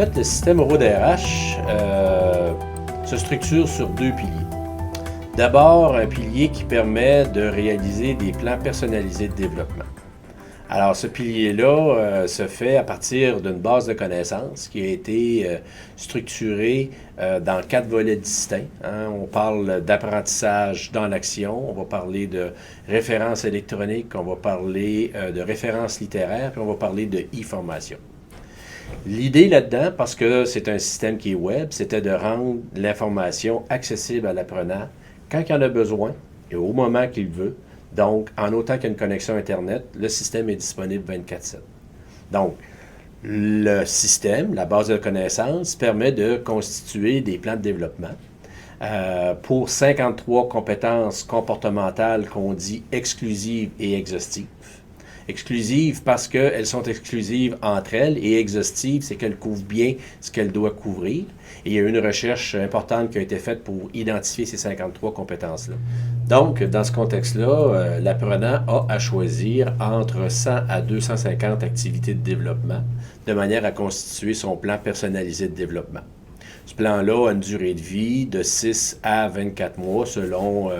fait, le système EuroDRH se structure sur deux piliers. D'abord, un pilier qui permet de réaliser des plans personnalisés de développement. Alors, ce pilier-là se fait à partir d'une base de connaissances qui a été structurée dans 4 volets distincts. Hein. On parle d'apprentissage dans l'action, on va parler de références électroniques, on va parler de références littéraires, puis on va parler de e-formation. L'idée là-dedans, parce que c'est un système qui est web, c'était de rendre l'information accessible à l'apprenant quand il en a besoin et au moment qu'il veut. Donc, en autant qu'il y a une connexion Internet, le système est disponible 24/7. Donc, le système, la base de connaissances, permet de constituer des plans de développement pour 53 compétences comportementales qu'on dit exclusives et exhaustives. Exclusives parce qu'elles sont exclusives entre elles et exhaustives, c'est qu'elles couvrent bien ce qu'elles doivent couvrir. Et il y a une recherche importante qui a été faite pour identifier ces 53 compétences-là. Donc, dans ce contexte-là, l'apprenant a à choisir entre 100 à 250 activités de développement de manière à constituer son plan personnalisé de développement. Ce plan-là a une durée de vie de 6 à 24 mois selon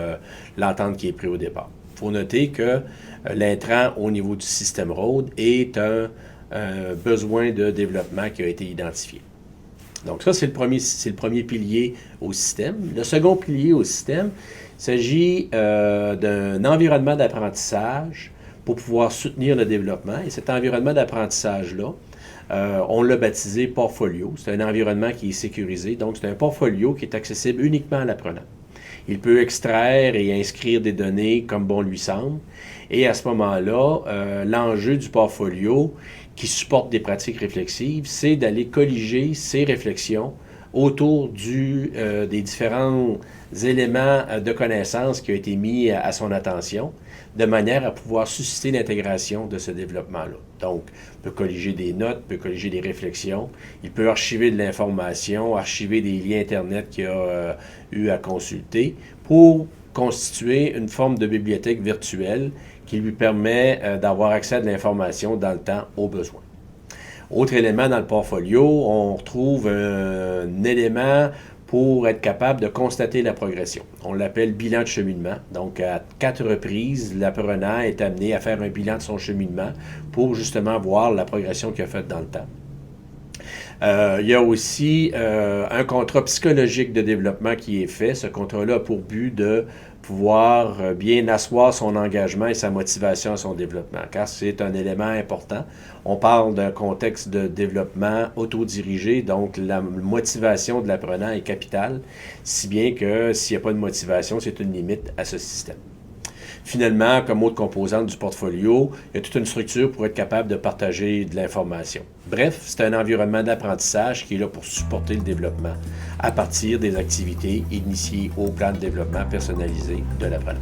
l'entente qui est prise au départ. Il faut noter que l'intrant au niveau du système ROAD est un besoin de développement qui a été identifié. Donc ça, c'est le premier pilier au système. Le second pilier au système, il s'agit d'un environnement d'apprentissage pour pouvoir soutenir le développement. Et cet environnement d'apprentissage-là, on l'a baptisé Portfolio. C'est un environnement qui est sécurisé. Donc, c'est un portfolio qui est accessible uniquement à l'apprenant. Il peut extraire et inscrire des données comme bon lui semble. Et à ce moment-là, l'enjeu du portfolio qui supporte des pratiques réflexives, c'est d'aller colliger ces réflexions autour des différents éléments de connaissances qui ont été mis à son attention, de manière à pouvoir susciter l'intégration de ce développement-là. Donc, il peut colliger des notes, il peut colliger des réflexions, il peut archiver de l'information, archiver des liens Internet qu'il a eu à consulter pour constituer une forme de bibliothèque virtuelle qui lui permet d'avoir accès à de l'information dans le temps au besoin. Autre élément dans le portfolio, on retrouve un élément pour être capable de constater la progression. On l'appelle bilan de cheminement. Donc, à 4 reprises, l'apprenant est amené à faire un bilan de son cheminement pour justement voir la progression qu'il a faite dans le temps. Il y a aussi un contrat psychologique de développement qui est fait. Ce contrat-là a pour but de pouvoir bien asseoir son engagement et sa motivation à son développement, car c'est un élément important. On parle d'un contexte de développement autodirigé, donc la motivation de l'apprenant est capitale, si bien que s'il n'y a pas de motivation, c'est une limite à ce système. Finalement, comme autre composante du portfolio, il y a toute une structure pour être capable de partager de l'information. Bref, c'est un environnement d'apprentissage qui est là pour supporter le développement à partir des activités initiées au plan de développement personnalisé de l'apprenant.